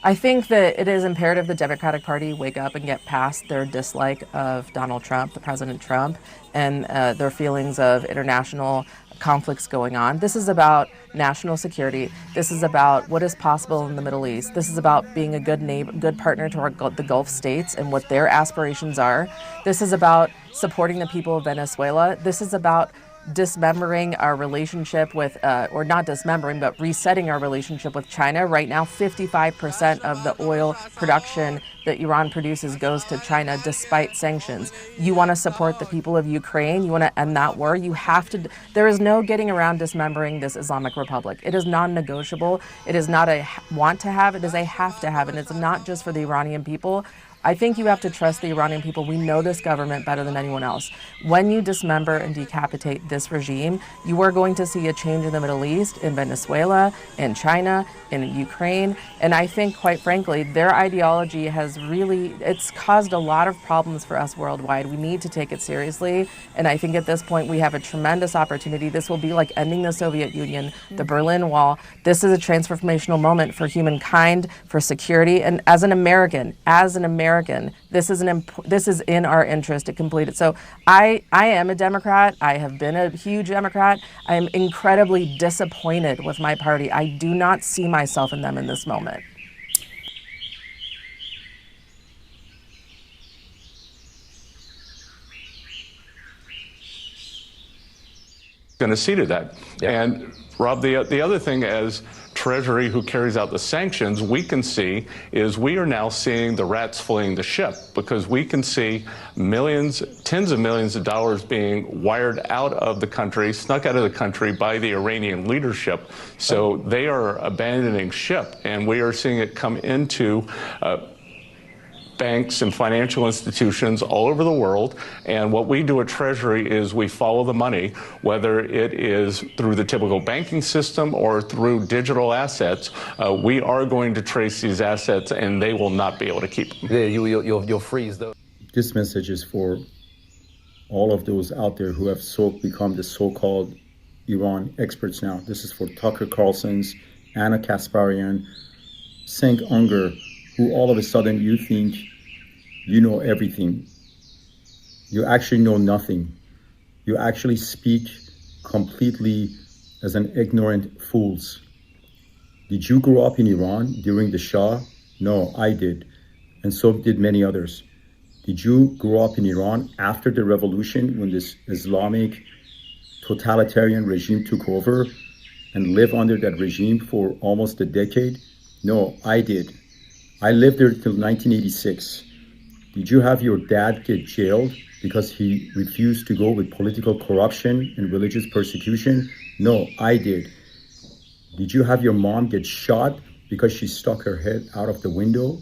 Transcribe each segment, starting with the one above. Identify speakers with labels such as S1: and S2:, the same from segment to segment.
S1: I think that it is imperative the Democratic Party wake up and get past their dislike of Donald Trump, the President Trump, and their feelings of international conflicts going on. This is about national security. This is about what is possible in the Middle East. This is about being a good neighbor, good partner to the Gulf states and what their aspirations are. This is about supporting the people of Venezuela. This is about dismembering our relationship with, or not dismembering, but resetting our relationship with China. Right now, 55% of the oil production that Iran produces goes to China despite sanctions. You want to support the people of Ukraine. You want to end that war. You have to, there is no getting around dismembering this Islamic Republic. It is non-negotiable. It is not a want to have, it is a have to have. And it's not just for the Iranian people. I think you have to trust the Iranian people. We know this government better than anyone else. When you dismember and decapitate this regime, you are going to see a change in the Middle East, in Venezuela, in China, in Ukraine. And I think, quite frankly, their ideology has really, it's caused a lot of problems for us worldwide. We need to take it seriously. And I think at this point, we have a tremendous opportunity. This will be like ending the Soviet Union, the Berlin Wall. This is a transformational moment for humankind, for security. And as an American, this is in our interest to complete it. So I am a Democrat. I have been a huge Democrat. I am incredibly disappointed with my party. I do not see myself in them in this moment.
S2: Going to see to that. Yeah. And Rob, the other thing as Treasury who carries out the sanctions, we can see is we are now seeing the rats fleeing the ship, because we can see millions, tens of millions of dollars being wired out of the country, snuck out of the country by the Iranian leadership. So they are abandoning ship, and we are seeing it come into banks and financial institutions all over the world. And what we do at Treasury is we follow the money, whether it is through the typical banking system or through digital assets. We are going to trace these assets, and they will not be able to keep them.
S3: Yeah, you'll freeze those.
S4: This message is for all of those out there who have become the so-called Iran experts now. This is for Tucker Carlson's, Ana Kasparian, Cenk Uygur, who all of a sudden you think you know everything. You actually know nothing. You actually speak completely as an ignorant fools. Did you grow up in Iran during the Shah? No, I did. And so did many others. Did you grow up in Iran after the revolution, when this Islamic totalitarian regime took over, and live under that regime for almost a decade? No, I did. I lived there till 1986. Did you have your dad get jailed because he refused to go with political corruption and religious persecution? No, I did. Did you have your mom get shot because she stuck her head out of the window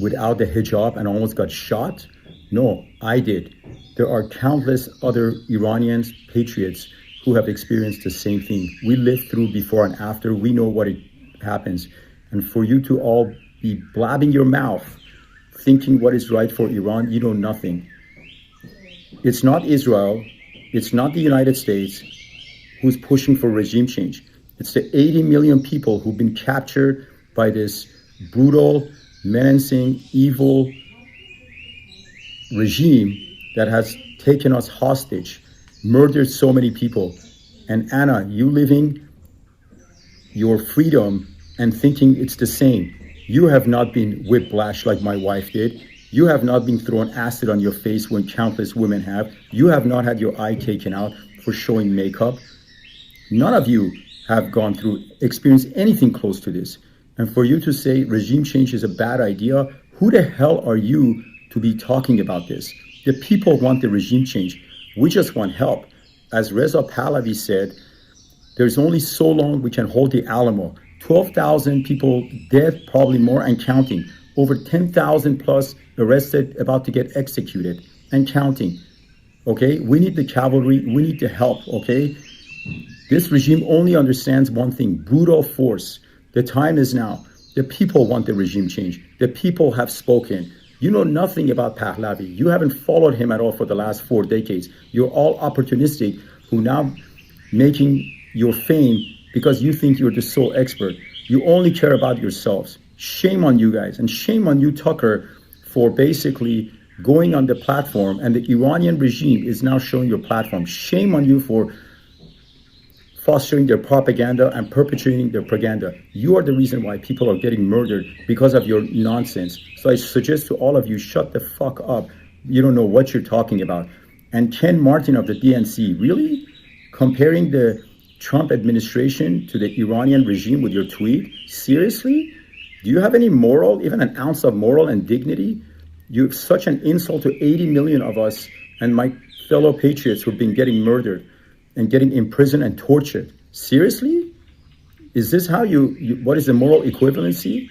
S4: without the hijab and almost got shot? No, I did. There are countless other Iranians, patriots, who have experienced the same thing. We lived through before and after. We know what it happens. And for you to all be blabbing your mouth, thinking what is right for Iran, you know nothing. It's not Israel, it's not the United States who's pushing for regime change. It's the 80 million people who've been captured by this brutal, menacing, evil regime that has taken us hostage, murdered so many people. And Anna, you living your freedom and thinking it's the same. You have not been whiplashed like my wife did. You have not been thrown acid on your face when countless women have. You have not had your eye taken out for showing makeup. None of you have gone through, experienced anything close to this. And for you to say regime change is a bad idea, who the hell are you to be talking about this? The people want the regime change. We just want help. As Reza Pahlavi said, there's only so long we can hold the Alamo. 12,000 people dead, probably more, and counting. Over 10,000 plus arrested, about to get executed, and counting. Okay, we need the cavalry, we need the help, okay? This regime only understands one thing: brutal force. The time is now. The people want the regime change. The people have spoken. You know nothing about Pahlavi. You haven't followed him at all for the last 4 decades. You're all opportunistic who now making your fame because you think you're the sole expert. You only care about yourselves. Shame on you guys, and shame on you, Tucker, for basically going on the platform, and the Iranian regime is now showing your platform. Shame on you for fostering their propaganda and perpetuating their propaganda. You are the reason why people are getting murdered because of your nonsense. So I suggest to all of you, shut the fuck up. You don't know what you're talking about. And Ken Martin of the DNC, really? Comparing the Trump administration to the Iranian regime with your tweet? Seriously? Do you have any moral, even an ounce of moral and dignity? You're such an insult to 80 million of us and my fellow patriots who've been getting murdered and getting imprisoned and tortured. Seriously? Is this how what is the moral equivalency?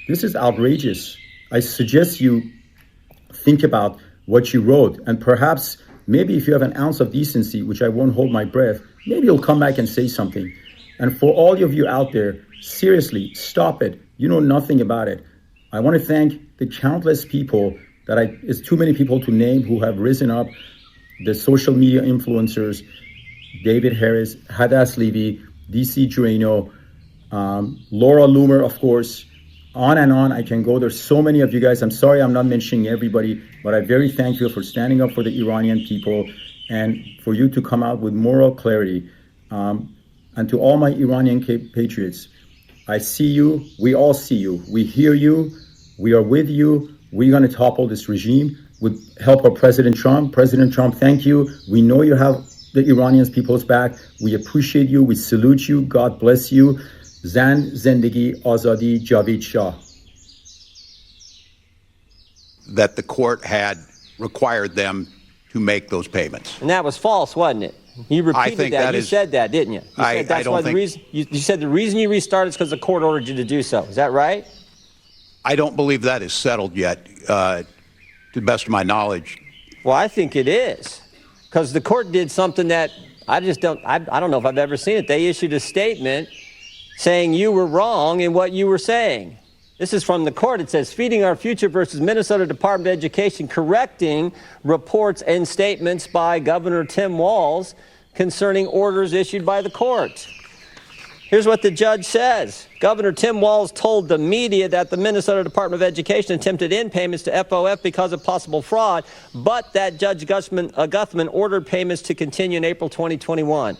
S4: This is outrageous. I suggest you think about what you wrote, and perhaps maybe if you have an ounce of decency, which I won't hold my breath, maybe you'll come back and say something. And for all of you out there, seriously, stop it. You know nothing about it. I want to thank the countless people it's too many people to name who have risen up, the social media influencers, David Harris, Hadass Levy, 𝓘𝓷𝓽𝓻𝓸𝓭, Laura Loomer, of course, on and on. I can go. There's so many of you guys. I'm sorry I'm not mentioning everybody, but I'm very thankful for standing up for the Iranian people and for you to come out with moral clarity. And to all my Iranian patriots, I see you. We all see you. We hear you. We are with you. We're going to topple this regime with help of President Trump. President Trump, thank you. We know you have the Iranian people's back. We appreciate you. We salute you. God bless you. Zan Zendegi Azadi Javid Shah.
S3: That the court had required them to make those payments.
S5: And that was false, wasn't it? You repeated that. You said that, didn't you? You said that's why the reason you said the reason you restarted is because the court ordered you to do so. Is that right?
S3: I don't believe that is settled yet, to the best of my knowledge.
S5: Well, I think it is, because the court did something that I don't know if I've ever seen it. They issued a statement saying you were wrong in what you were saying. This is from the court. It says, Feeding Our Future versus Minnesota Department of Education, correcting reports and statements by Governor Tim Walz concerning orders issued by the court. Here's what the judge says. Governor Tim Walz told the media that the Minnesota Department of Education attempted in payments to FOF because of possible fraud, but that Judge Guthman ordered payments to continue in April 2021.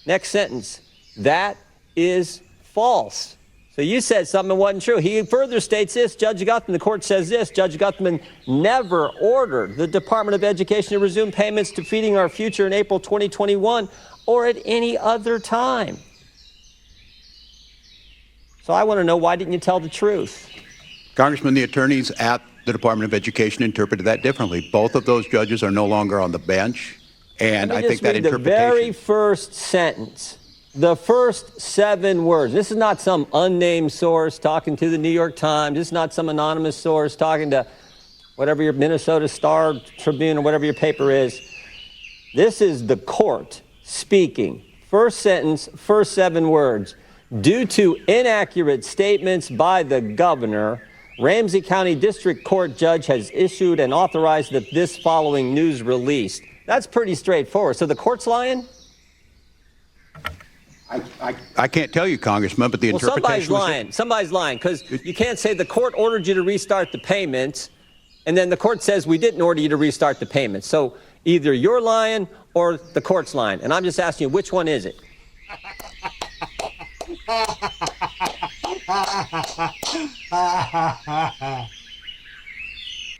S5: Next sentence. That is false. So you said something that wasn't true. He further states this, Judge Guthman, the court says this, Judge Guthman never ordered the Department of Education to resume payments to Feeding Our Future in April 2021 or at any other time. So I want to know, why didn't you tell the truth?
S3: Congressman, the attorneys at the Department of Education interpreted that differently. Both of those judges are no longer on the bench, and I think that interpretation...
S5: The very first sentence, the first 7 words. This is not some unnamed source talking to the New York Times. This is not some anonymous source talking to whatever your Minnesota Star Tribune or whatever your paper is. This is the court speaking. First sentence, first 7 words. Due to inaccurate statements by the governor, Ramsey County District Court judge has issued and authorized this following news release. That's pretty straightforward. So the court's lying?
S3: I can't tell you, Congressman, but the interpretation...
S5: Well, somebody's lying. Somebody's lying, because you can't say the court ordered you to restart the payments, and then the court says we didn't order you to restart the payments. So either you're lying or the court's lying. And I'm just asking you, which one is it?